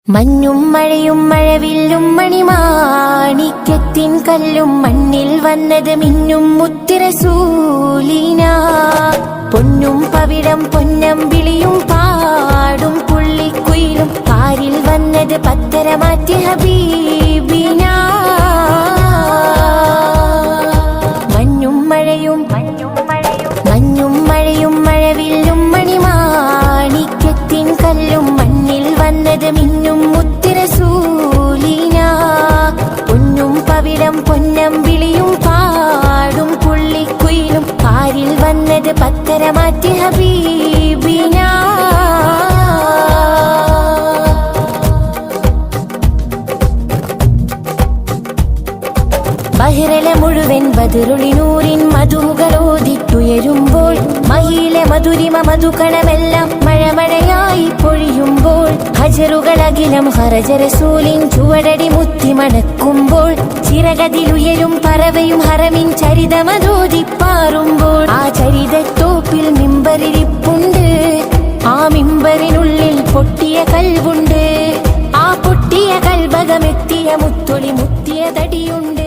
മഞ്ഞും മഴയും മഴവില്ലും മണിമാണിക്യത്തിൻ കല്ലും മണ്ണിൽ വന്നത് മിന്നും മുത്തുറസൂലിന. പൊന്നും പവിഴം പൊന്നമ്പിളിയും പാടും പുള്ളിക്കുയിലും കാരിൽ വന്നത് പത്തര മാറ്റി ഹബീബിന. മഞ്ഞും മഴയും മഴവില്ലും മണിമാണിക്യത്തിൻ കല്ലും മണ്ണിൽ വന്നത് മിന്നും മുത്തുറസൂലിന. പൊന്നും പവിഴം പൊന്നമ്പിളിയും പാടും പുള്ളിക്കുയിലും കാരിൽ വന്നത് പത്തര മാറ്റി ഹബീബിന. ബഹിറല മുഴുവൻ ബദറുളിനൂറിൻ മധുകളോദിട്ടുയരുമ്പോൾ മഹിയിലെ മധുരിമ മധുകണമെല്ലാം മഴമഴയായി പൊഴിയുമ്പോൾ ഹജറുകളകിലം ഹറജറസൂലിൻ ചുവടടി മുത്തി മണക്കുമ്പോൾ ചിറകതിലുയരും പറവയും ഹറമിൻ ചരിതമതോദിപ്പാറുമ്പോൾ ആ ചരിതത്തോപ്പിൽ മിമ്പറിരിപ്പുണ്ട്. ആ മിമ്പറിനുള്ളിൽ പൊട്ടിയ കൽവുണ്ട്. ആ പൊട്ടിയ കൽബകമെത്തിയ മുത്തൊളി മുത്തിയ തടിയുണ്ട്.